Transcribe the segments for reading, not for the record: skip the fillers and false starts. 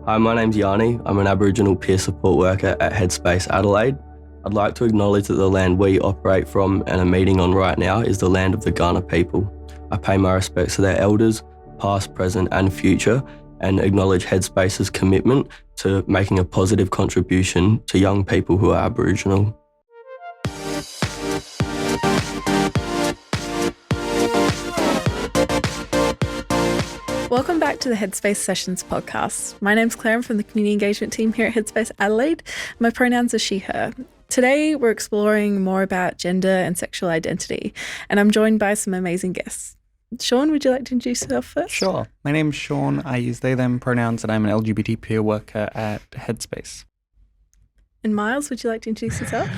Hi, my name's Yanni. I'm an Aboriginal peer support worker at Headspace, Adelaide. I'd like to acknowledge that the land we operate from and are meeting on right now is the land of the Kaurna people. I pay my respects to their elders, past, present and future, and acknowledge Headspace's commitment to making a positive contribution to young people who are Aboriginal. Welcome back to the Headspace Sessions podcast. My name's Claire. I'm from the Community Engagement team here at Headspace Adelaide. My pronouns are she, her. Today, we're exploring more about gender and sexual identity, and I'm joined by some amazing guests. Sean, would you like to introduce yourself first? Sure. My name's Sean. I use they, them pronouns, and I'm an LGBT peer worker at Headspace. And Miles, would you like to introduce yourself?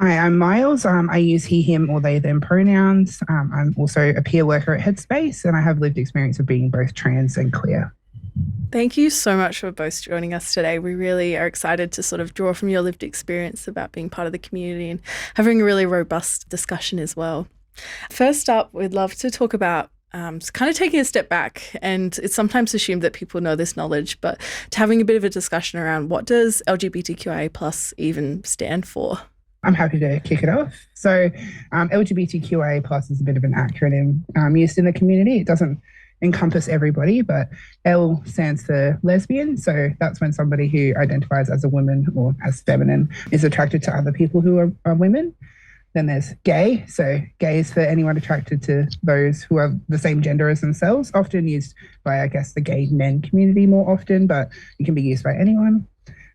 Hi, I'm Miles. I use he, him, or they, them pronouns. I'm also a peer worker at Headspace, and I have lived experience of being both trans and queer. Thank you so much for both joining us today. We really are excited to sort of draw from your lived experience about being part of the community and having a really robust discussion as well. First up, we'd love to talk about kind of taking a step back, and it's sometimes assumed that people know this knowledge, but to having a bit of a discussion around what does LGBTQIA plus even stand for? I'm happy to kick it off. So LGBTQIA plus is a bit of an acronym used in the community. It doesn't encompass everybody, but L stands for lesbian. So that's when somebody who identifies as a woman or as feminine is attracted to other people who are women. Then there's gay. So gay is for anyone attracted to those who are the same gender as themselves, often used by, I guess, the gay men community more often, but it can be used by anyone.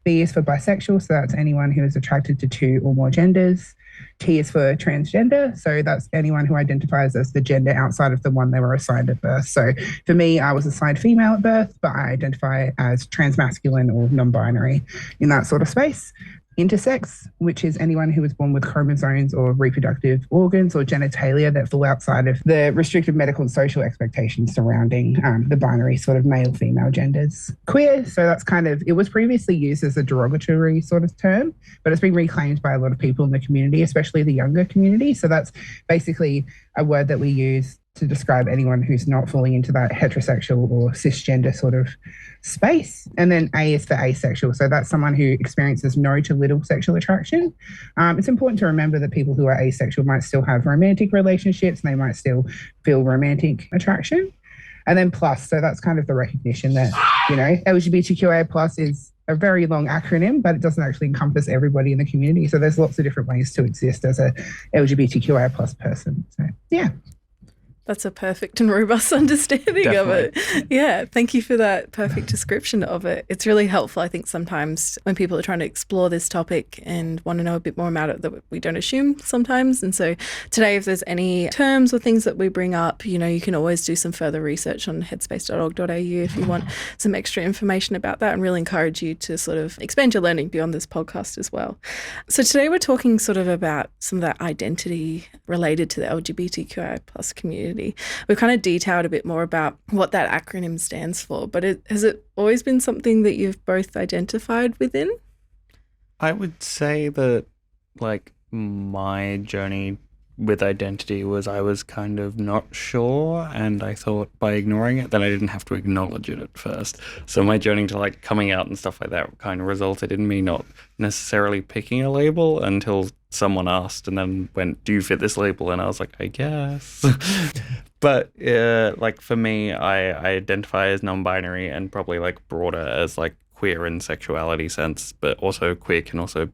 B is for bisexual, so that's anyone who is attracted to two or more genders. T is for transgender, so that's anyone who identifies as the gender outside of the one they were assigned at birth. So for me, I was assigned female at birth, but I identify as transmasculine or non-binary in that sort of space. Intersex, which is anyone who was born with chromosomes or reproductive organs or genitalia that fall outside of the restrictive medical and social expectations surrounding the binary sort of male-female genders. Queer, so that's it was previously used as a derogatory sort of term, but it's been reclaimed by a lot of people in the community, especially the younger community. So that's basically a word that we use to describe anyone who's not falling into that heterosexual or cisgender sort of space. And then A is for asexual. So that's someone who experiences no to little sexual attraction. It's important to remember that people who are asexual might still have romantic relationships and they might still feel romantic attraction. And then plus, so that's kind of the recognition that, LGBTQIA plus is a very long acronym, but it doesn't actually encompass everybody in the community. So there's lots of different ways to exist as a LGBTQIA plus person. So, yeah. That's a perfect and robust understanding Definitely. of it. Yeah, thank you for that perfect description of it. It's really helpful, I think, sometimes when people are trying to explore this topic and want to know a bit more about it that we don't assume sometimes. And so today, if there's any terms or things that we bring up, you can always do some further research on headspace.org.au if you want some extra information about that, and really encourage you to sort of expand your learning beyond this podcast as well. So today we're talking sort of about some of that identity related to the LGBTQI plus community. We've kind of detailed a bit more about what that acronym stands for, but has it always been something that you've both identified within? I would say that, my journey with identity was I was kind of not sure, and I thought by ignoring it, then I didn't have to acknowledge it at first. So my journey to, coming out and stuff like that kind of resulted in me not necessarily picking a label until someone asked and then went, do you fit this label? And I was like, I guess. But for me, I identify as non-binary and probably broader as queer in sexuality sense, but also queer can also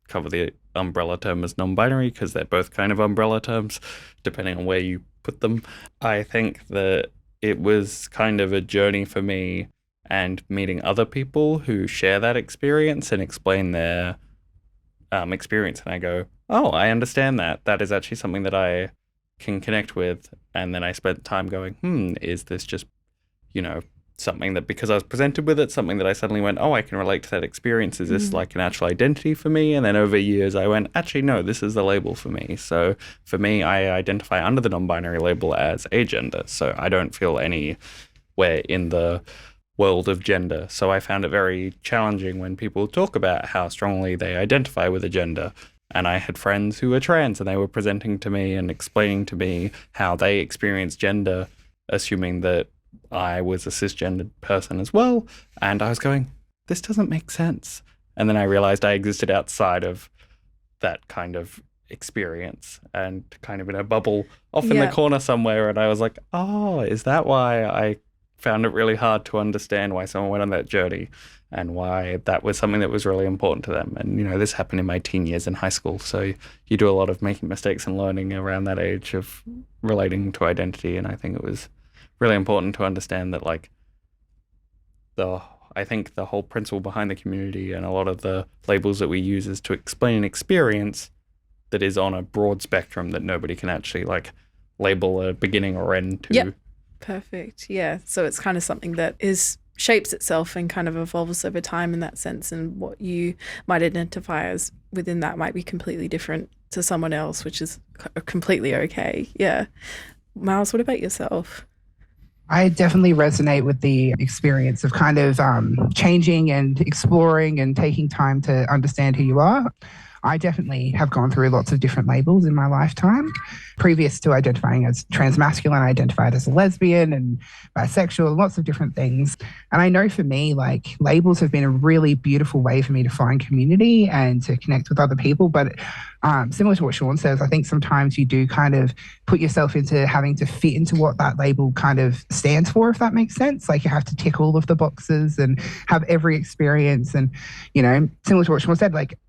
cover the umbrella term as non-binary because they're both kind of umbrella terms depending on where you put them. I think that it was kind of a journey for me and meeting other people who share that experience and explain their experience, and I go, oh, I understand that. That is actually something that I can connect with. And then I spent time going, is this just, something that because I was presented with it, something that I suddenly went, oh, I can relate to that experience. Is this an actual identity for me? And then over years I went, actually, no, this is the label for me. So for me, I identify under the non-binary label as agender. So I don't feel anywhere in the world of gender. So I found it very challenging when people talk about how strongly they identify with a gender. And I had friends who were trans and they were presenting to me and explaining to me how they experience gender, assuming that I was a cisgendered person as well. And I was going, this doesn't make sense. And then I realized I existed outside of that kind of experience and kind of in a bubble off in the corner somewhere. And I was like, oh, is that why I found it really hard to understand why someone went on that journey and why that was something that was really important to them? And, you know, this happened in my teen years in high school. So you do a lot of making mistakes and learning around that age of relating to identity. And I think it was really important to understand that, like, I think the whole principle behind the community and a lot of the labels that we use is to explain an experience that is on a broad spectrum that nobody can actually, like, label a beginning or end to. Yep. Perfect. Yeah. So it's kind of something that shapes itself and kind of evolves over time in that sense, and what you might identify as within that might be completely different to someone else, which is completely okay. Yeah. Miles, what about yourself? I definitely resonate with the experience of kind of changing and exploring and taking time to understand who you are. I definitely have gone through lots of different labels in my lifetime. Previous to identifying as transmasculine, I identified as a lesbian and bisexual, lots of different things. And I know for me, like, labels have been a really beautiful way for me to find community and to connect with other people. But similar to what Sean says, I think sometimes you do kind of put yourself into having to fit into what that label kind of stands for, if that makes sense. Like, you have to tick all of the boxes and have every experience. And, you know, similar to what Sean said, like,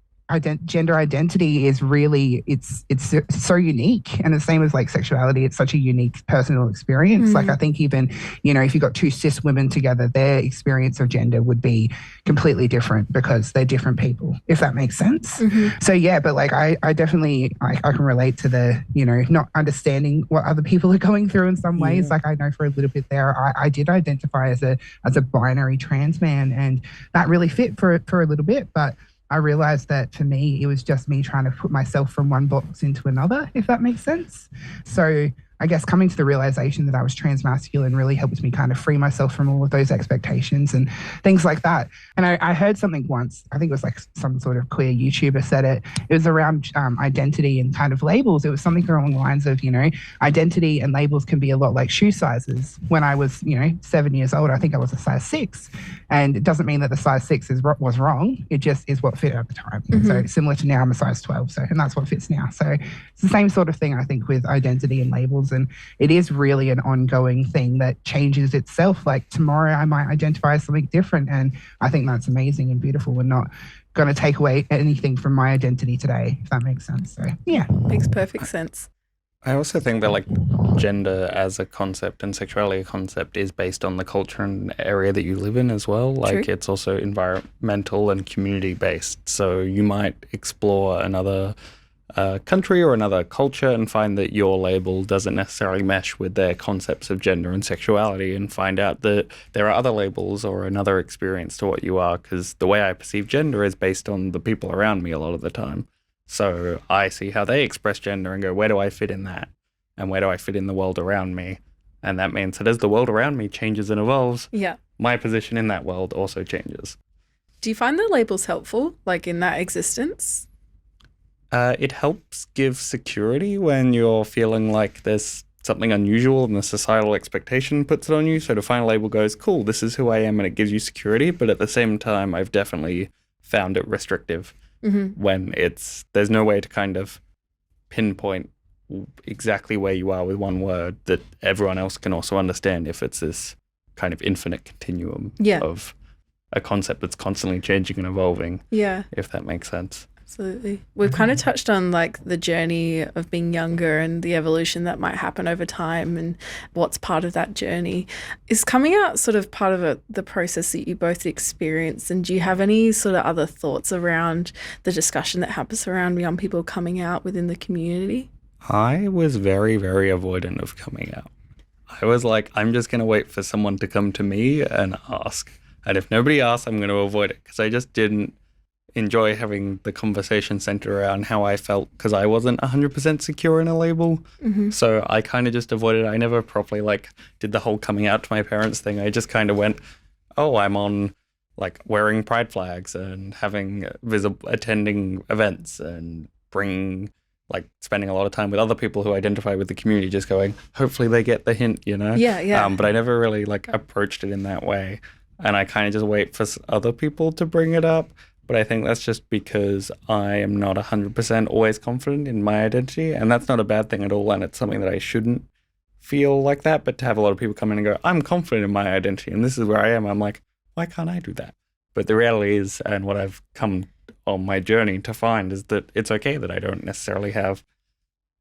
gender identity is really, it's so unique, and the same as like sexuality, it's such a unique personal experience. Like, I think even, you know, if you got two cis women together, their experience of gender would be completely different because they're different people, if that makes sense. So yeah, but like I definitely I can relate to the, you know, not understanding what other people are going through in some ways. Like, I know for a little bit there I did identify as a binary trans man, and that really fit for a little bit, but I realized that for me, it was just me trying to put myself from one box into another, if that makes sense. So I guess coming to the realization that I was transmasculine really helped me kind of free myself from all of those expectations and things like that. And I heard something once, I think it was like some sort of queer YouTuber said it. It was around identity and kind of labels. It was something along the lines of, you know, identity and labels can be a lot like shoe sizes. When I was, you know, 7 years old, I think I was a size 6. And it doesn't mean that the size 6 was wrong. It just is what fit at the time. So similar to now, I'm a size 12. And that's what fits now. So it's the same sort of thing, I think, with identity and labels. And it is really an ongoing thing that changes itself. Like, tomorrow I might identify as something different. And I think that's amazing and beautiful. We're not going to take away anything from my identity today, if that makes sense. So yeah. Makes perfect sense. I also think that, like, gender as a concept and sexuality as a concept is based on the culture and area that you live in as well. Like, it's also environmental and community based. So you might explore another country or another culture and find that your label doesn't necessarily mesh with their concepts of gender and sexuality, and find out that there are other labels or another experience to what you are, because the way I perceive gender is based on the people around me a lot of the time. So I see how they express gender and go, where do I fit in that? And where do I fit in the world around me? And that means that as the world around me changes and evolves, my position in that world also changes. Do you find the labels helpful, like in that existence? It helps give security when you're feeling like there's something unusual and the societal expectation puts it on you. So to find a label goes, cool, this is who I am, and it gives you security. But at the same time, I've definitely found it restrictive when there's no way to kind of pinpoint exactly where you are with one word that everyone else can also understand if it's this kind of infinite continuum of a concept that's constantly changing and evolving. Yeah. If that makes sense. Absolutely. We've kind of touched on like the journey of being younger and the evolution that might happen over time and what's part of that journey. Is coming out sort of part of the process that you both experienced, and do you have any sort of other thoughts around the discussion that happens around young people coming out within the community? I was very, very avoidant of coming out. I was like, I'm just going to wait for someone to come to me and ask. And if nobody asks, I'm going to avoid it, because I just didn't enjoy having the conversation centered around how I felt, because I wasn't 100% secure in a label. So I kind of just avoided it. I never properly like did the whole coming out to my parents thing. I just kind of went, oh, I'm on like wearing pride flags and having attending events and bringing like spending a lot of time with other people who identify with the community, just going, hopefully they get the hint, you know? Yeah. But I never really like approached it in that way. And I kind of just wait for other people to bring it up. But I think that's just because I am not 100% always confident in my identity. And that's not a bad thing at all. And it's something that I shouldn't feel like that. But to have a lot of people come in and go, I'm confident in my identity and this is where I am, I'm like, why can't I do that? But the reality is, and what I've come on my journey to find, is that it's okay that I don't necessarily have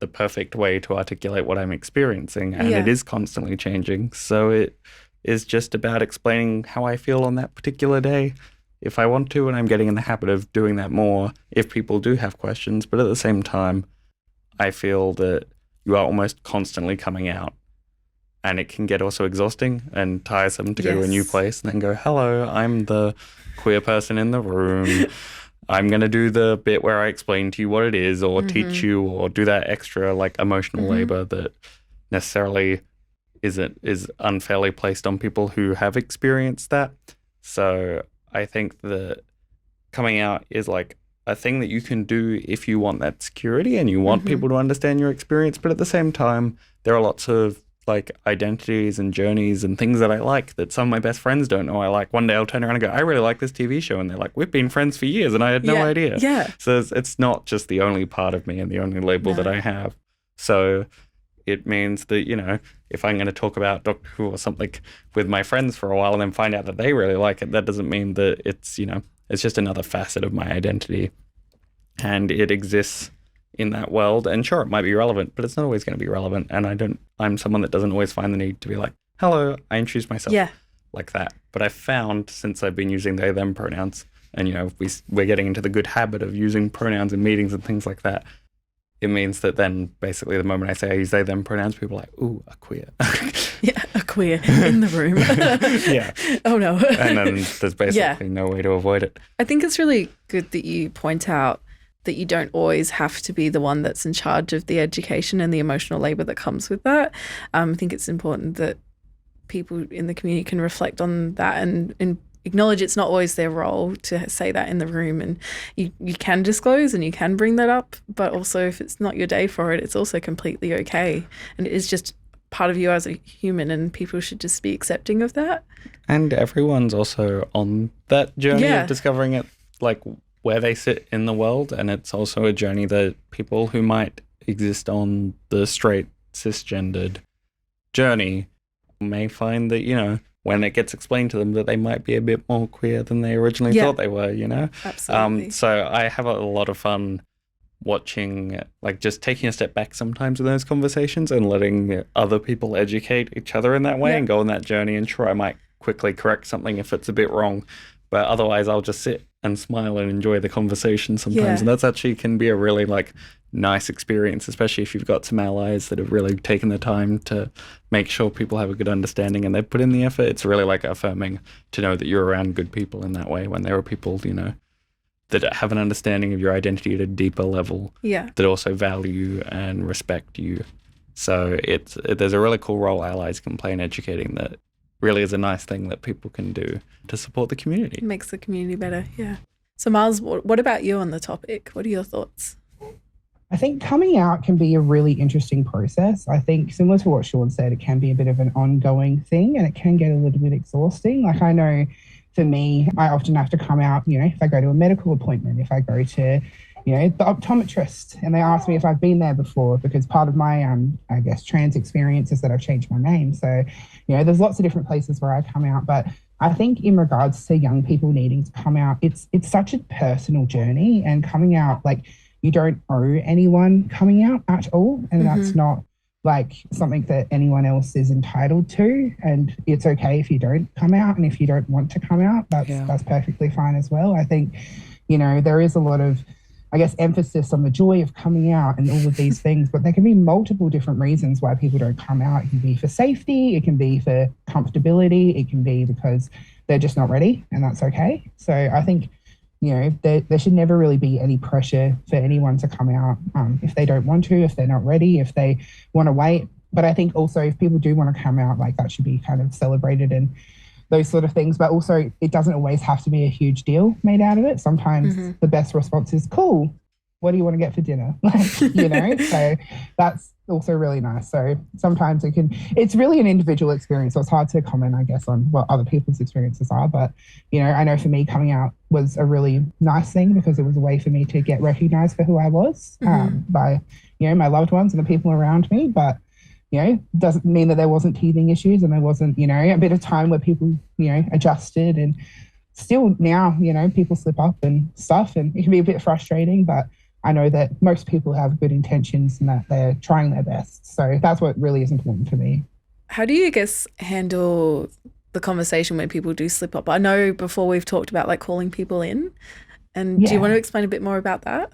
the perfect way to articulate what I'm experiencing. And it is constantly changing. So it is just about explaining how I feel on that particular day, if I want to, and I'm getting in the habit of doing that more if people do have questions. But at the same time, I feel that you are almost constantly coming out, and it can get also exhausting and tiresome to go to a new place and then go, hello, I'm the queer person in the room. I'm going to do the bit where I explain to you what it is, or teach you, or do that extra like emotional labor that necessarily is unfairly placed on people who have experienced that. So I think that coming out is like a thing that you can do if you want that security and you want people to understand your experience. But at the same time, there are lots of like identities and journeys and things that I like that some of my best friends don't know I like. One day I'll turn around and go, I really like this TV show. And they're like, we've been friends for years and I had no idea. Yeah. So it's not just the only part of me and the only label that I have. So it means that, you know, if I'm going to talk about Doctor Who or something with my friends for a while and then find out that they really like it, that doesn't mean that it's, you know, it's just another facet of my identity. And it exists in that world. And sure, it might be relevant, but it's not always going to be relevant. And I'm someone that doesn't always find the need to be like, hello, I introduce myself like that. But I've found since I've been using they, them pronouns, and, you know, we're getting into the good habit of using pronouns in meetings and things like that, it means that then basically the moment I say I use they, them pronouns, people are like, ooh, a queer. A queer in the room. Oh, no. And then there's basically no way to avoid it. I think it's really good that you point out that you don't always have to be the one that's in charge of the education and the emotional labor that comes with that. I think it's important that people in the community can reflect on that and acknowledge it's not always their role to say that in the room, and you can disclose and you can bring that up, but also if it's not your day for it, it's also completely okay. And it is just part of you as a human, and people should just be accepting of that. And everyone's also on that journey of discovering it, like where they sit in the world. And it's also a journey that people who might exist on the straight, cisgendered journey may find that, you know, when it gets explained to them, that they might be a bit more queer than they originally thought they were, you know? Absolutely. So I have a lot of fun watching, like just taking a step back sometimes in those conversations and letting other people educate each other in that way and go on that journey. And sure, I might quickly correct something if it's a bit wrong, but otherwise I'll just sit and smile and enjoy the conversation sometimes. And that's actually can be a really like nice experience, especially if you've got some allies that have really taken the time to make sure people have a good understanding and they've put in the effort. It's really like affirming to know that you're around good people in that way, when there are people, you know, that have an understanding of your identity at a deeper level, that also value and respect you. So there's a really cool role allies can play in educating that really is a nice thing that people can do to support the community. It makes the community better, So Miles, what about you on the topic? What are your thoughts? I think coming out can be a really interesting process. I think similar to what Sean said, it can be a bit of an ongoing thing and it can get a little bit exhausting. Like I know for me, I often have to come out, you know, if I go to a medical appointment, if I go to, you know, the optometrist and they ask me if I've been there before, because part of my, I guess, trans experience is that I've changed my name. So, you know, there's lots of different places where I come out. But I think in regards to young people needing to come out, it's such a personal journey, and coming out, like, you don't owe anyone coming out at all. And that's not like something that anyone else is entitled to. And it's okay if you don't come out. And if you don't want to come out, that's perfectly fine as well. I think, you know, there is a lot of, I guess, emphasis on the joy of coming out and all of these things, but there can be multiple different reasons why people don't come out. It can be for safety, it can be for comfortability, it can be because they're just not ready, and that's okay. So I think, you know, there should never really be any pressure for anyone to come out if they don't want to, if they're not ready, if they want to wait. But I think also if people do want to come out, like that should be kind of celebrated and those sort of things. But also it doesn't always have to be a huge deal made out of it. Sometimes the best response is cool. what do you want to get for dinner? So that's also really nice. So sometimes it's really an individual experience. So it's hard to comment, I guess, on what other people's experiences are. But, I know for me, coming out was a really nice thing because it was a way for me to get recognized for who I was by, my loved ones and the people around me. But, doesn't mean that there wasn't teething issues and there wasn't, a bit of time where people, adjusted, and still now, people slip up and stuff, and it can be a bit frustrating, but I know that most people have good intentions and that they're trying their best. So that's what really is important for me. How do you, I guess, handle the conversation when people do slip up? I know before we've talked about like calling people in, and do you want to explain a bit more about that?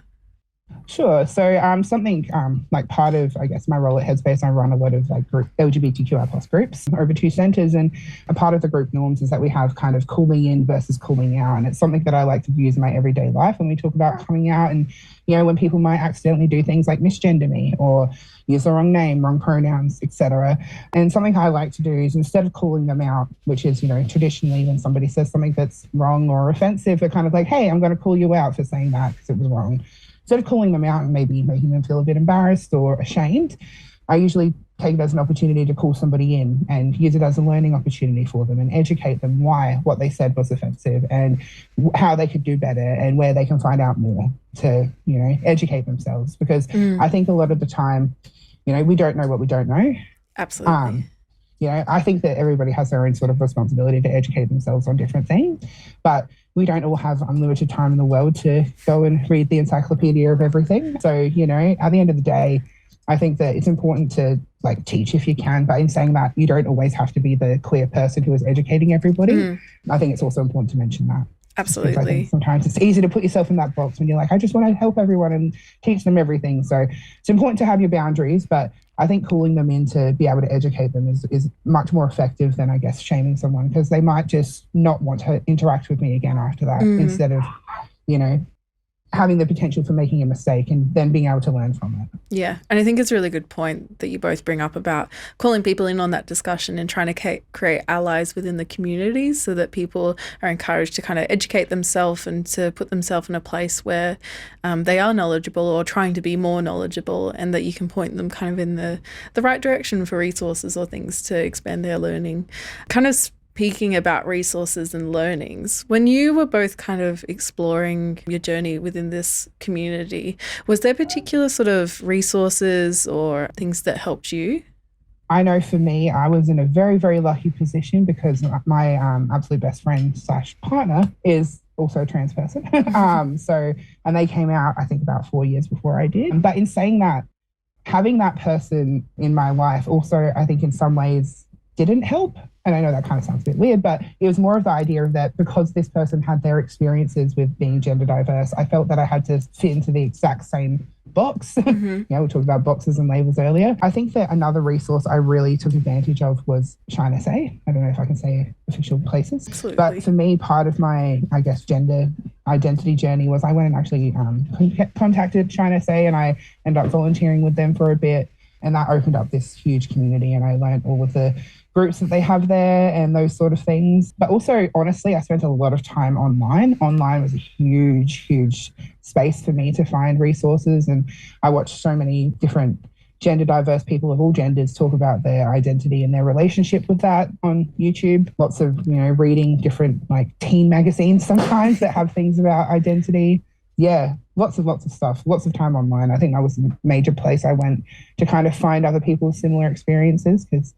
Sure. So something like part of, I guess, my role at Headspace, I run a lot of like LGBTQI plus groups over 2 centres, and a part of the group norms is that we have kind of calling in versus calling out, and it's something that I like to use in my everyday life when we talk about coming out, and when people might accidentally do things like misgender me or use the wrong name, wrong pronouns, etc. And something I like to do is, instead of calling them out, which is, traditionally when somebody says something that's wrong or offensive, we're kind of like, hey, I'm going to call you out for saying that because it was wrong. Instead of calling them out and maybe making them feel a bit embarrassed or ashamed, I usually take it as an opportunity to call somebody in and use it as a learning opportunity for them and educate them why what they said was offensive and how they could do better and where they can find out more to, educate themselves. Because I think a lot of the time, we don't know what we don't know. Absolutely. I think that everybody has their own sort of responsibility to educate themselves on different things, but we don't all have unlimited time in the world to go and read the encyclopedia of everything. So, at the end of the day, I think that it's important to like teach if you can, but in saying that, you don't always have to be the clear person who is educating everybody. I think it's also important to mention that. Absolutely. I think sometimes it's easy to put yourself in that box when you're like, I just want to help everyone and teach them everything. So it's important to have your boundaries, but I think calling them in to be able to educate them is much more effective than, I guess, shaming someone, because they might just not want to interact with me again after that instead of, having the potential for making a mistake and then being able to learn from it. Yeah. And I think it's a really good point that you both bring up about calling people in on that discussion and trying to create allies within the community so that people are encouraged to kind of educate themselves and to put themselves in a place where they are knowledgeable or trying to be more knowledgeable, and that you can point them kind of in the right direction for resources or things to expand their learning. Kind of speaking about resources and learnings, when you were both kind of exploring your journey within this community, was there particular sort of resources or things that helped you? I know for me, I was in a very, very lucky position because my absolute best friend / partner is also a trans person. And they came out, I think, about 4 years before I did. But in saying that, having that person in my life also, I think in some ways didn't help. And I know that kind of sounds a bit weird, but it was more of the idea of that because this person had their experiences with being gender diverse, I felt that I had to fit into the exact same box. We talked about boxes and labels earlier. I think that another resource I really took advantage of was Shine SA. I don't know if I can say official places. Absolutely. But for me, part of my, I guess, gender identity journey was I went and actually contacted Shine SA, and I ended up volunteering with them for a bit. And that opened up this huge community, and I learned all of the groups that they have there and those sort of things. But also, honestly, I spent a lot of time online. Online was a huge, huge space for me to find resources. And I watched so many different gender diverse people of all genders talk about their identity and their relationship with that on YouTube. Lots of, reading different like teen magazines sometimes that have things about identity. Yeah, lots of stuff, lots of time online. I think that was a major place I went to kind of find other people's similar experiences, because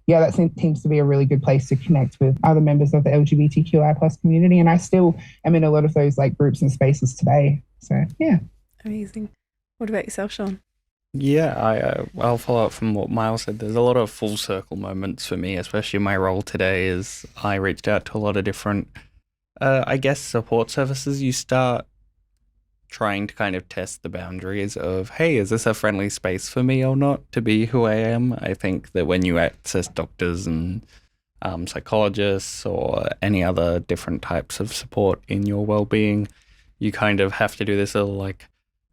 that seems to be a really good place to connect with other members of the LGBTQI plus community. And I still am in a lot of those like groups and spaces today. So, yeah. Amazing. What about yourself, Sean? Yeah, I'll follow up from what Miles said. There's a lot of full circle moments for me, especially my role today is I reached out to a lot of different, I guess, support services. You start trying to kind of test the boundaries of, hey, is this a friendly space for me or not to be who I am? I think that when you access doctors and psychologists or any other different types of support in your well-being, you kind of have to do this little like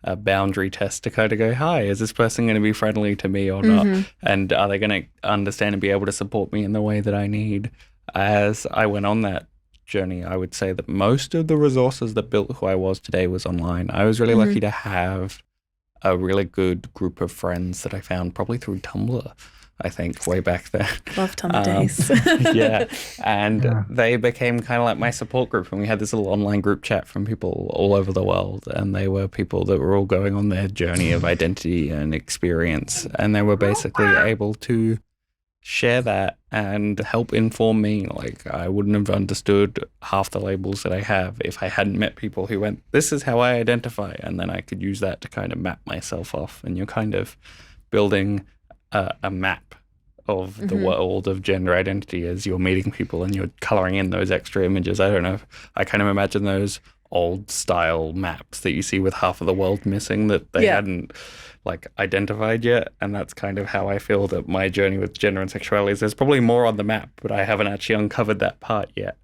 a boundary test to kind of go, hi, is this person going to be friendly to me or not? And are they going to understand and be able to support me in the way that I need? As I went on that journey, I would say that most of the resources that built who I was today was online. I was really lucky to have a really good group of friends that I found probably through Tumblr, I think, way back then. Love Tumblr days. Yeah. And they became kind of like my support group. And we had this little online group chat from people all over the world. And they were people that were all going on their journey of identity and experience. And they were basically able to share that and help inform me. Like, I wouldn't have understood half the labels that I have if I hadn't met people who went, this is how I identify. And then I could use that to kind of map myself off. And you're kind of building a map of the world of gender identity as you're meeting people and you're coloring in those extra images. I don't know. I kind of imagine those old style maps that you see with half of the world missing that they hadn't like identified yet. And that's kind of how I feel that my journey with gender and sexuality is. There's probably more on the map, but I haven't actually uncovered that part yet.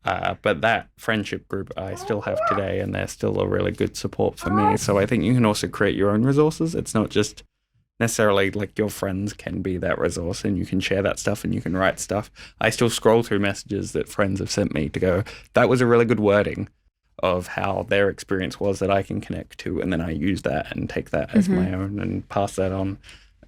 But that friendship group I still have today, and they're still a really good support for me. So I think you can also create your own resources. It's not just necessarily like your friends can be that resource and you can share that stuff and you can write stuff. I still scroll through messages that friends have sent me to go, that was a really good wording of how their experience was that I can connect to, and then I use that and take that as my own and pass that on.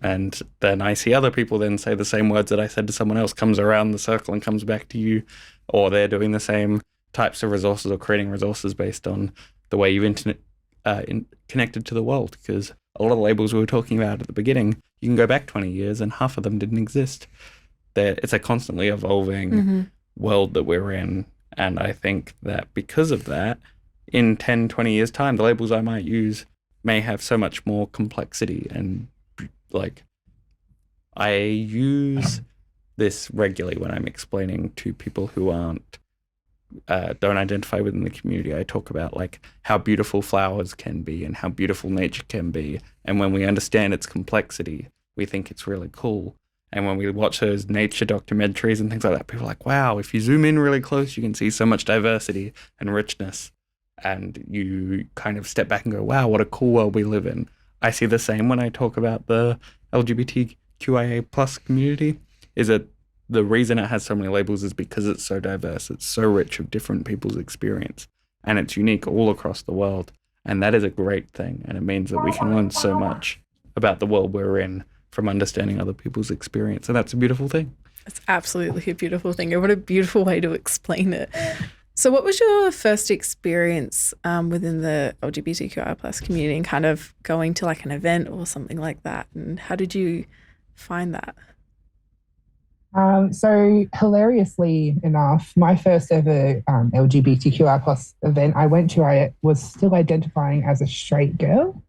And then I see other people then say the same words that I said to someone else, comes around the circle and comes back to you, or they're doing the same types of resources or creating resources based on the way you've connected to the world. Because a lot of the labels we were talking about at the beginning, you can go back 20 years and half of them didn't exist. It's a constantly evolving world that we're in. And I think that because of that, in 10, 20 years' time, the labels I might use may have so much more complexity. And like, I use this regularly when I'm explaining to people who don't identify within the community. I talk about like how beautiful flowers can be and how beautiful nature can be. And when we understand its complexity, we think it's really cool. And when we watch those nature documentaries and things like that, people are like, wow, if you zoom in really close, you can see so much diversity and richness. And you kind of step back and go, wow, what a cool world we live in. I see the same when I talk about the LGBTQIA plus community, is that the reason it has so many labels is because it's so diverse. It's so rich of different people's experience, and it's unique all across the world. And that is a great thing. And it means that we can learn so much about the world we're in from understanding other people's experience. And that's a beautiful thing. It's absolutely a beautiful thing. And what a beautiful way to explain it. So what was your first experience within the LGBTQI plus community and kind of going to like an event or something like that? And how did you find that? So hilariously enough, my first ever LGBTQI plus event I went to, I was still identifying as a straight girl,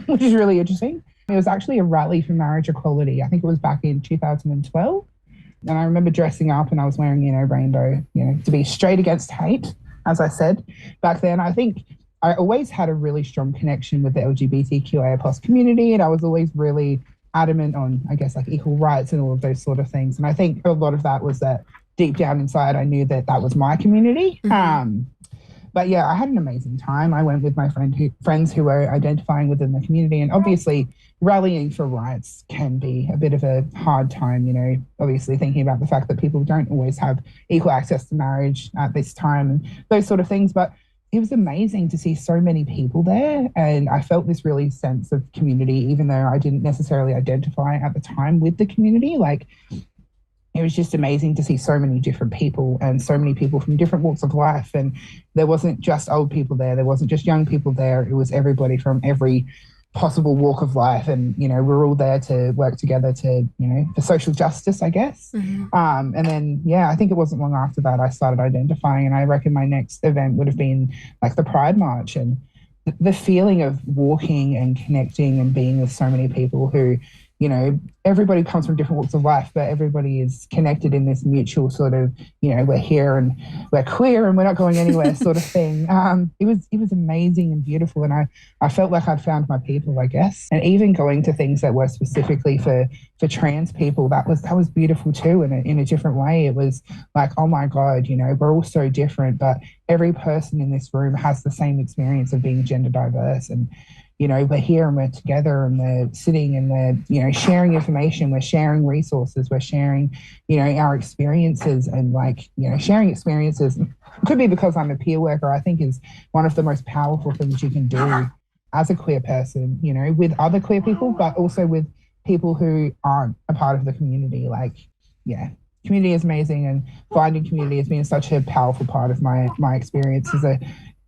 which is really interesting. It was actually a rally for marriage equality. I think it was back in 2012. And I remember dressing up and I was wearing, rainbow, to be straight against hate, as I said back then. I think I always had a really strong connection with the LGBTQIA plus community. And I was always really adamant on, I guess, like equal rights and all of those sort of things. And I think a lot of that was that deep down inside, I knew that that was my community. But yeah, I had an amazing time. I went with my friends who were identifying within the community, and obviously rallying for rights can be a bit of a hard time, obviously thinking about the fact that people don't always have equal access to marriage at this time and those sort of things. But it was amazing to see so many people there, and I felt this really sense of community, even though I didn't necessarily identify at the time with the community. Like, it was just amazing to see so many different people and so many people from different walks of life. And there wasn't just old people there. Wasn't just young people there. It was everybody from every possible walk of life. And, we're all there to work together to, for social justice, I guess. And then, I think it wasn't long after that I started identifying, and I reckon my next event would have been like the Pride March, and the feeling of walking and connecting and being with so many people who, everybody comes from different walks of life, but everybody is connected in this mutual sort of, we're here and we're queer and we're not going anywhere sort of thing. It was amazing and beautiful. And I felt like I'd found my people, I guess. And even going to things that were specifically for trans people, that was beautiful too. In a different way, it was like, oh my God, we're all so different, but every person in this room has the same experience of being gender diverse. And we're here and we're together and we're sitting and we're, sharing information, we're sharing resources, we're sharing, our experiences and like, sharing experiences could be because I'm a peer worker, I think is one of the most powerful things you can do as a queer person, with other queer people, but also with people who aren't a part of the community. Like, yeah, community is amazing, and finding community has been such a powerful part of my experience as a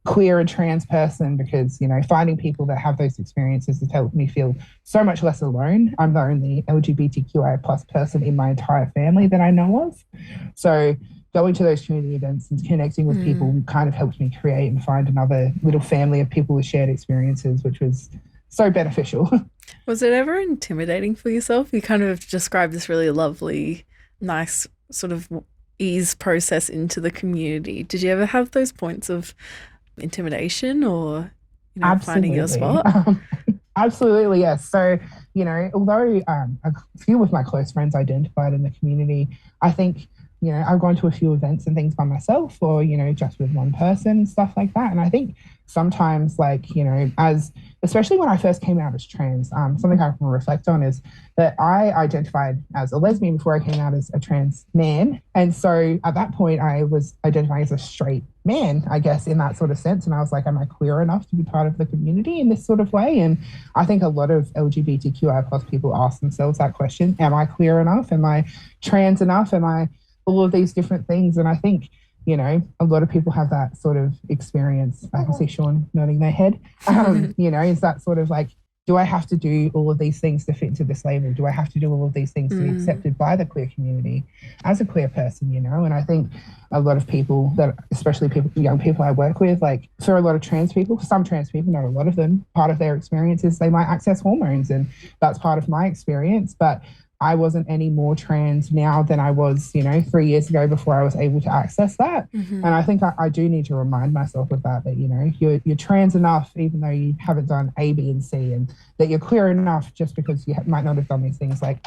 queer and trans person, because, finding people that have those experiences has helped me feel so much less alone. I'm the only LGBTQIA plus person in my entire family that I know of. So going to those community events and connecting with people kind of helped me create and find another little family of people with shared experiences, which was so beneficial. Was it ever intimidating for yourself? You kind of described this really lovely, nice sort of ease process into the community. Did you ever have those points of intimidation or, finding your spot? Absolutely, yes. So, although a few of my close friends identified in the community, I think, I've gone to a few events and things by myself or, just with one person, stuff like that. And I think sometimes, like, especially when I first came out as trans, something I can reflect on is that I identified as a lesbian before I came out as a trans man. And so at that point, I was identifying as a straight man, I guess, in that sort of sense. And I was like, am I queer enough to be part of the community in this sort of way? And I think a lot of LGBTQI plus people ask themselves that question. Am I queer enough? Am I trans enough? Am I all of these different things? And I think, a lot of people have that sort of experience. I can see Sean nodding their head. Is that sort of like, do I have to do all of these things to fit into this label? Do I have to do all of these things to be accepted by the queer community as a queer person, And I think a lot of people especially young people I work with, like for a lot of trans people, some trans people, not a lot of them, part of their experience is they might access hormones, and that's part of my experience. But I wasn't any more trans now than I was, 3 years ago before I was able to access that. And I think I do need to remind myself of that, you're trans enough, even though you haven't done A, B, and C, and that you're queer enough just because you might not have done these things. Like,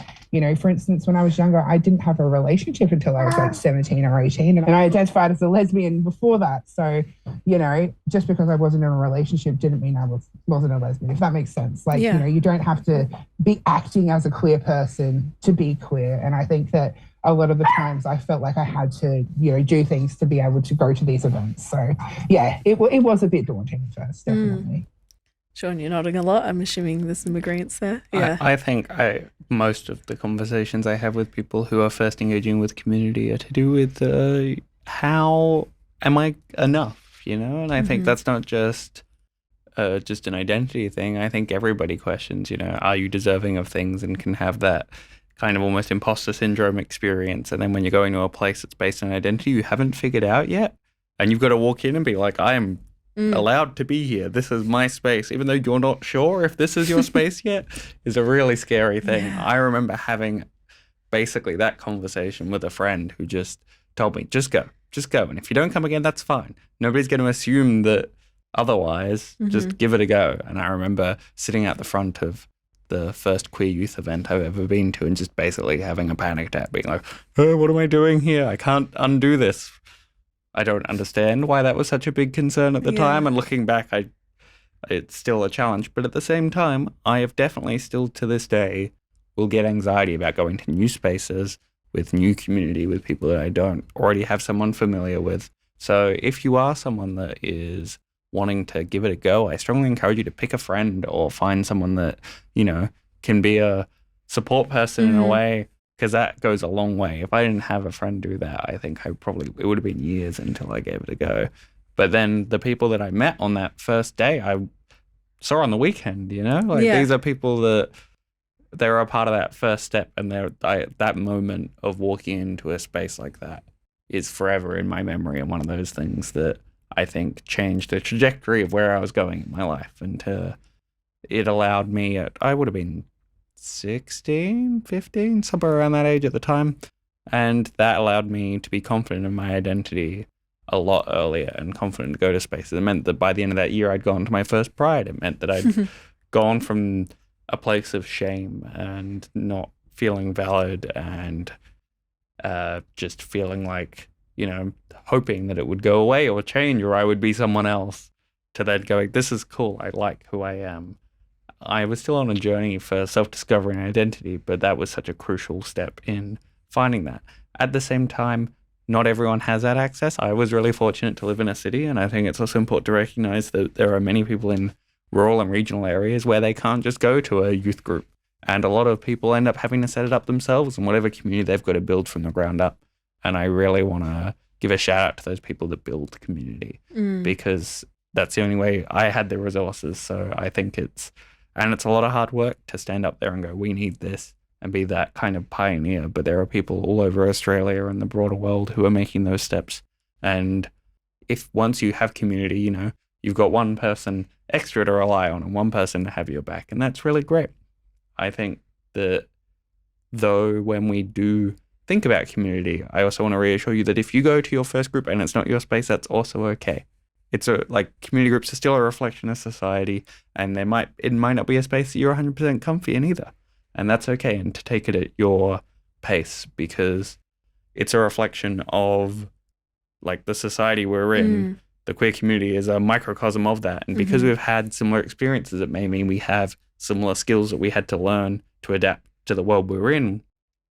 for instance, when I was younger, I didn't have a relationship until I was like 17 or 18, and I identified as a lesbian before that. So, just because I wasn't in a relationship didn't mean I wasn't a lesbian, if that makes sense. Like, you don't have to be acting as a queer person to be queer. And I think that a lot of the times I felt like I had to, do things to be able to go to these events. So yeah, it was a bit daunting at first, definitely. Sean, you're nodding a lot. I'm assuming there's some agreements there. Yeah. I think most of the conversations I have with people who are first engaging with community are to do with how am I enough, And I think that's not just an identity thing. I think everybody questions, are you deserving of things, and can have that kind of almost imposter syndrome experience. And then when you're going to a place that's based on identity you haven't figured out yet, and you've got to walk in and be like, I am allowed to be here. This is my space, even though you're not sure if this is your space yet, is a really scary thing. Yeah. I remember having basically that conversation with a friend who just told me, just go. And if you don't come again, that's fine. Nobody's going to assume that otherwise, just give it a go. And I remember sitting at the front of the first queer youth event I've ever been to and just basically having a panic attack, being like, oh, what am I doing here? I can't undo this. I don't understand why that was such a big concern at the time. And looking back, it's still a challenge. But at the same time, I have definitely still to this day will get anxiety about going to new spaces with new community, with people that I don't already have someone familiar with. So if you are someone that is wanting to give it a go, I strongly encourage you to pick a friend or find someone that, can be a support person in a way, because that goes a long way. If I didn't have a friend do that, I think it would have been years until I gave it a go. But then the people that I met on that first day, I saw on the weekend, these are people that they're a part of that first step, and that moment of walking into a space like that is forever in my memory, and one of those things that I think changed the trajectory of where I was going in my life. And it allowed me I would have been 16, 15, somewhere around that age at the time. And that allowed me to be confident in my identity a lot earlier and confident to go to spaces. It meant that by the end of that year, I'd gone to my first Pride. It meant that I'd gone from a place of shame and not feeling valid and just feeling like, hoping that it would go away or change or I would be someone else, to then going, this is cool. I like who I am. I was still on a journey for self-discovery and identity, but that was such a crucial step in finding that. At the same time, not everyone has that access. I was really fortunate to live in a city, and I think it's also important to recognize that there are many people in rural and regional areas where they can't just go to a youth group. And a lot of people end up having to set it up themselves in whatever community they've got to build from the ground up. And I really want to give a shout out to those people that build community because that's the only way I had the resources. So I think it's a lot of hard work to stand up there and go, we need this, and be that kind of pioneer. But there are people all over Australia and the broader world who are making those steps. And if once you have community, you know, you've got one person extra to rely on and one person to have your back. And that's really great. I think that though when we do think about community, I also want to reassure you that if you go to your first group and it's not your space, that's also okay. Community groups are still a reflection of society, and it might not be a space that you're 100% comfy in either. And that's okay, and to take it at your pace, because it's a reflection of like the society we're in. The queer community is a microcosm of that. And because we've had similar experiences, it may mean we have similar skills that we had to learn to adapt to the world we're in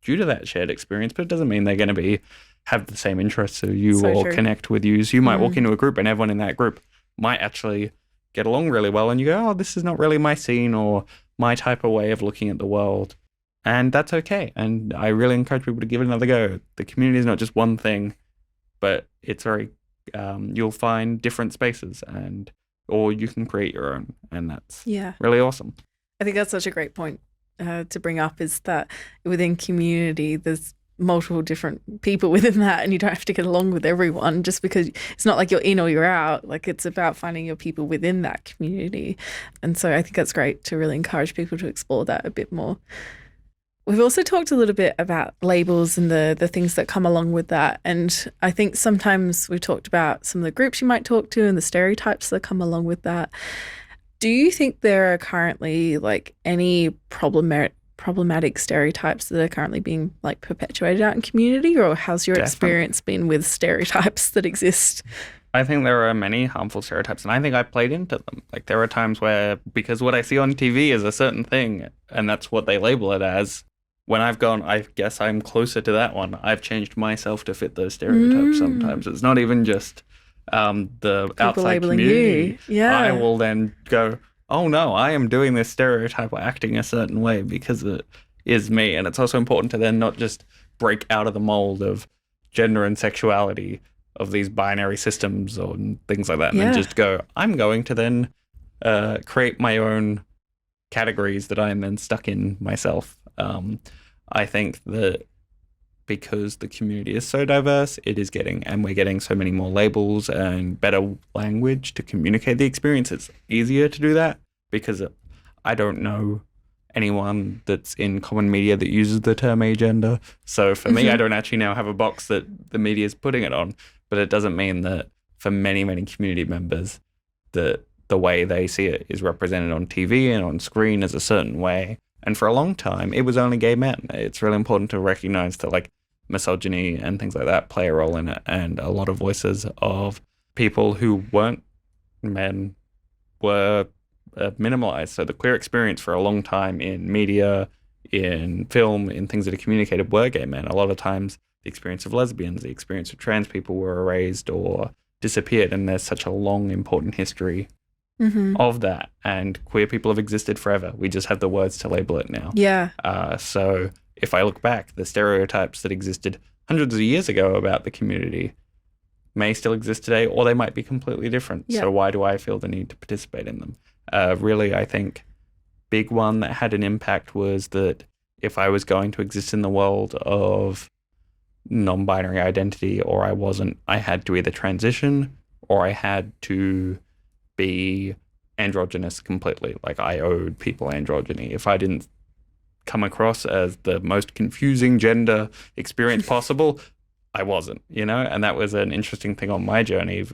due to that shared experience, but it doesn't mean they're going to have the same interests as you or connect with you. So you might walk into a group and everyone in that group might actually get along really well, and you go, oh, this is not really my scene or my type of way of looking at the world. And that's okay. And I really encourage people to give it another go. The community is not just one thing, but it's very, you'll find different spaces, or you can create your own. And that's really awesome. I think that's such a great point to bring up, is that within community, there's multiple different people within that, and you don't have to get along with everyone just because it's not like you're in or you're out. Like, it's about finding your people within that community. And so I think that's great to really encourage people to explore that a bit more. We've also talked a little bit about labels and the things that come along with that. And I think sometimes we've talked about some of the groups you might talk to and the stereotypes that come along with that. Do you think there are currently like any problematic stereotypes that are currently being like perpetuated out in community, or how's your experience been with stereotypes that exist? I think there are many harmful stereotypes, and I think I played into them. Like, there are times where, because what I see on TV is a certain thing, and that's what they label it as, when I've gone, I guess I'm closer to that one, I've changed myself to fit those stereotypes sometimes. It's not even just the people outside community. Yeah. I will then go, oh no, I am doing this stereotype or acting a certain way because it is me. And it's also important to then not just break out of the mold of gender and sexuality of these binary systems or things like that, and then just go, I'm going to then create my own categories that I'm then stuck in myself. I think that because the community is so diverse, we're getting so many more labels and better language to communicate the experience. It's easier to do that because I don't know anyone that's in common media that uses the term agender. So for me, I don't actually now have a box that the media is putting it on, but it doesn't mean that for many, many community members that the way they see it is represented on TV and on screen as a certain way. And for a long time, it was only gay men. It's really important to recognize that like misogyny and things like that play a role in it. And a lot of voices of people who weren't men were minimalized. So the queer experience for a long time in media, in film, in things that are communicated were gay men. A lot of times the experience of lesbians, the experience of trans people were erased or disappeared. And there's such a long, important history of that, and queer people have existed forever. We just have the words to label it now. So if I look back, the stereotypes that existed hundreds of years ago about the community may still exist today, or they might be completely different. So why do I feel the need to participate in them? Really, I think big one that had an impact was that if I was going to exist in the world of non-binary identity, or I wasn't, I had to either transition or I had to be androgynous completely. Like, I owed people androgyny. If I didn't come across as the most confusing gender experience possible, I wasn't, and that was an interesting thing on my journey,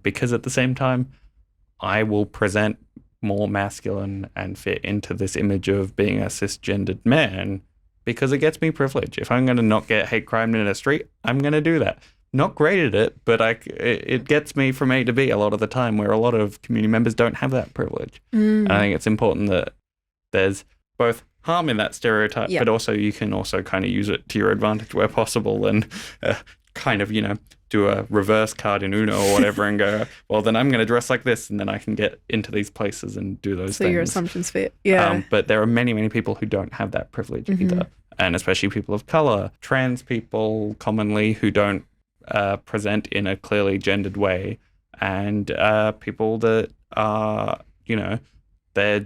because at the same time, I will present more masculine and fit into this image of being a cisgendered man because it gets me privilege. If I'm going to not get hate crime in a street, I'm going to do that. not great at it, but it gets me from A to B a lot of the time, where a lot of community members don't have that privilege. And I think it's important that there's both harm in that stereotype, but also you can also kind of use it to your advantage where possible, and kind of, do a reverse card in Uno or whatever and go, well, then I'm going to dress like this, and then I can get into these places and do those things. So your assumptions fit. Yeah. But there are many, many people who don't have that privilege either. And especially people of color, trans people commonly who don't present in a clearly gendered way, and people that are, their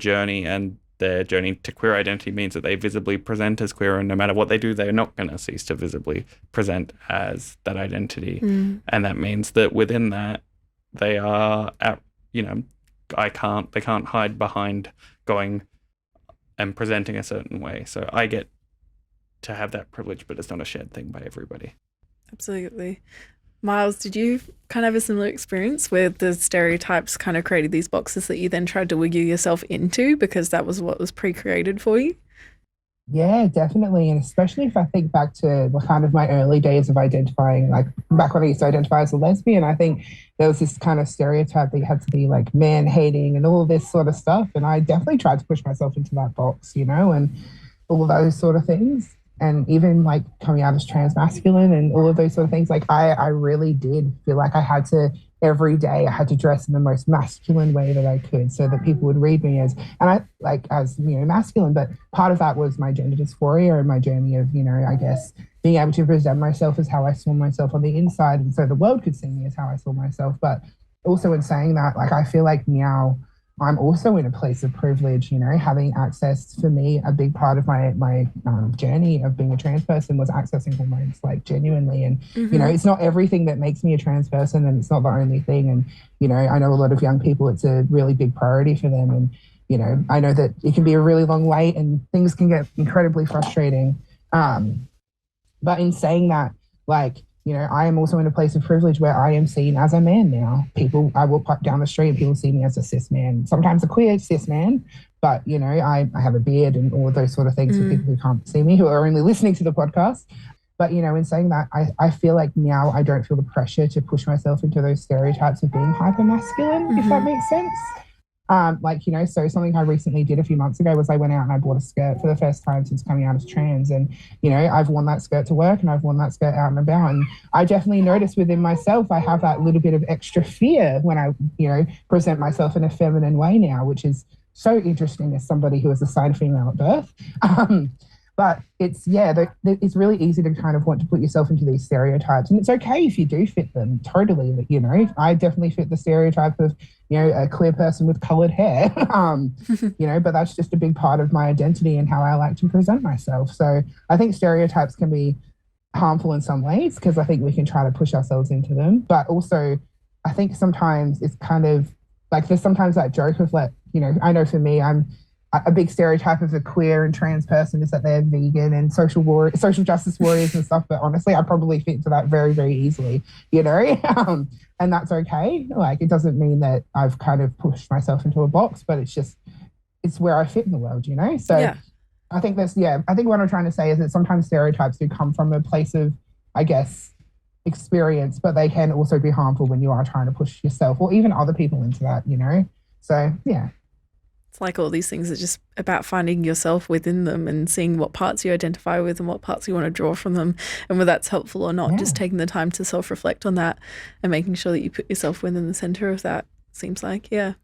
journey to queer identity means that they visibly present as queer, and no matter what they do, they're not going to cease to visibly present as that identity. And that means that within that, they are they can't hide behind going and presenting a certain way. So I get to have that privilege, but it's not a shared thing by everybody. Absolutely. Miles, did you kind of have a similar experience where the stereotypes kind of created these boxes that you then tried to wiggle yourself into because that was what was pre-created for you? Yeah, definitely. And especially if I think back to kind of my early days of identifying, like back when I used to identify as a lesbian, I think there was this kind of stereotype that you had to be like man-hating and all this sort of stuff. And I definitely tried to push myself into that box, and all of those sort of things. And even like coming out as trans masculine and all of those sort of things, like I really did feel like I had to, every day I had to dress in the most masculine way that I could so that people would read me as masculine. But part of that was my gender dysphoria and my journey of, I guess being able to present myself as how I saw myself on the inside, and so the world could see me as how I saw myself. But also in saying that, like, I feel like now I'm also in a place of privilege, having access. For me, a big part of my journey of being a trans person was accessing hormones, like genuinely. And, it's not everything that makes me a trans person, and it's not the only thing. And, I know a lot of young people, it's a really big priority for them. And, I know that it can be a really long wait and things can get incredibly frustrating. But in saying that, like, I am also in a place of privilege where I am seen as a man now. I walk down the street and people see me as a cis man, sometimes a queer cis man, but, I have a beard and all of those sort of things for people who can't see me, who are only listening to the podcast. But, in saying that, I feel like now I don't feel the pressure to push myself into those stereotypes of being hyper-masculine, if that makes sense. So something I recently did a few months ago was I went out and I bought a skirt for the first time since coming out as trans. And, I've worn that skirt to work and I've worn that skirt out and about. And I definitely noticed within myself, I have that little bit of extra fear when I, present myself in a feminine way now, which is so interesting as somebody who is assigned female at birth. But it's really easy to kind of want to put yourself into these stereotypes, and it's okay if you do fit them totally. I definitely fit the stereotype of, a queer person with colored hair, but that's just a big part of my identity and how I like to present myself. So I think stereotypes can be harmful in some ways because I think we can try to push ourselves into them. But also I think sometimes it's kind of like there's sometimes that joke of I know for me, I'm a big stereotype of a queer and trans person is that they're vegan and social justice warriors and stuff. But honestly, I probably fit into that very, very easily, and that's okay. Like, it doesn't mean that I've kind of pushed myself into a box, but it's where I fit in the world, So yeah. I think what I'm trying to say is that sometimes stereotypes do come from a place of, I guess, experience, but they can also be harmful when you are trying to push yourself or even other people into that, So, yeah. It's like all these things are just about finding yourself within them and seeing what parts you identify with and what parts you want to draw from them, and whether that's helpful or not, just taking the time to self-reflect on that and making sure that you put yourself within the center of that, seems like, yeah.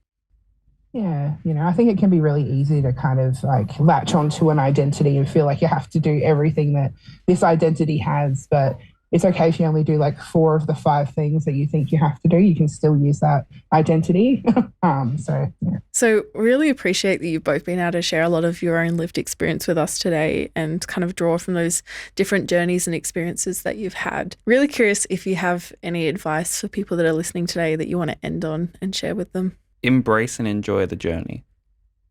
Yeah, I think it can be really easy to kind of like latch onto an identity and feel like you have to do everything that this identity has, but it's okay if you only do like 4 of the 5 things that you think you have to do. You can still use that identity. So really appreciate that you've both been able to share a lot of your own lived experience with us today and kind of draw from those different journeys and experiences that you've had. Really curious if you have any advice for people that are listening today that you want to end on and share with them. Embrace and enjoy the journey,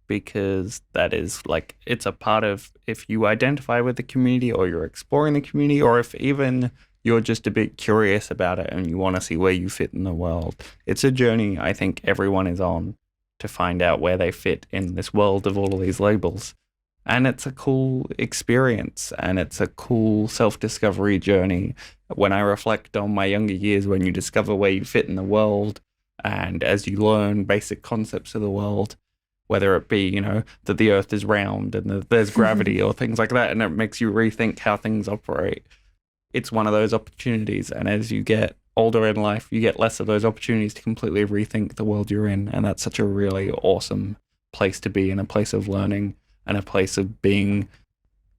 because that is it's a part of, if you identify with the community or you're exploring the community, or if even you're just a bit curious about it and you want to see where you fit in the world. It's a journey I think everyone is on to find out where they fit in this world of all of these labels. And it's a cool experience and it's a cool self-discovery journey. When I reflect on my younger years, when you discover where you fit in the world, and as you learn basic concepts of the world, whether it be, that the earth is round and that there's gravity or things like that, and it makes you rethink how things operate. It's one of those opportunities. And as you get older in life, you get less of those opportunities to completely rethink the world you're in. And that's such a really awesome place to be, in a place of learning and a place of being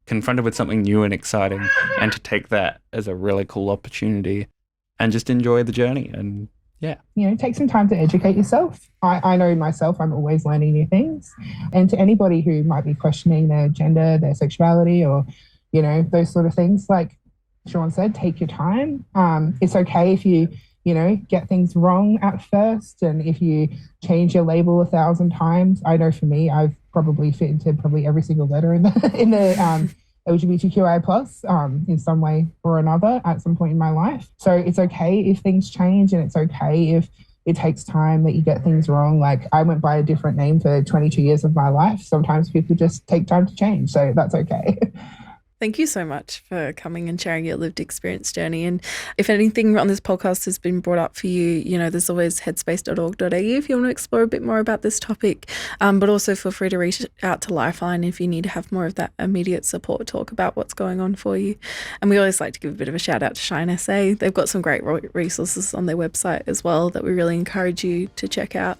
confronted with something new and exciting, and to take that as a really cool opportunity and just enjoy the journey. And take some time to educate yourself. I know myself, I'm always learning new things. And to anybody who might be questioning their gender, their sexuality, or, those sort of things, like Sean said, take your time. It's okay if you, get things wrong at first, and if you change your label 1,000 times. I know for me, I've probably fit into every single letter in the LGBTQIA plus in some way or another at some point in my life. So it's okay if things change, and it's okay if it takes time that you get things wrong. Like, I went by a different name for 22 years of my life. Sometimes people just take time to change, so that's okay. Thank you so much for coming and sharing your lived experience journey. And if anything on this podcast has been brought up for you, there's always headspace.org.au if you want to explore a bit more about this topic. But also feel free to reach out to Lifeline if you need to have more of that immediate support talk about what's going on for you. And we always like to give a bit of a shout out to Shine SA. They've got some great resources on their website as well that we really encourage you to check out.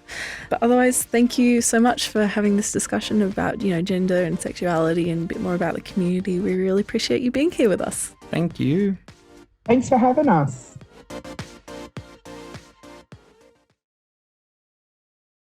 But otherwise, thank you so much for having this discussion about, gender and sexuality and a bit more about the community. We really appreciate you being here with us. Thank you. Thanks for having us.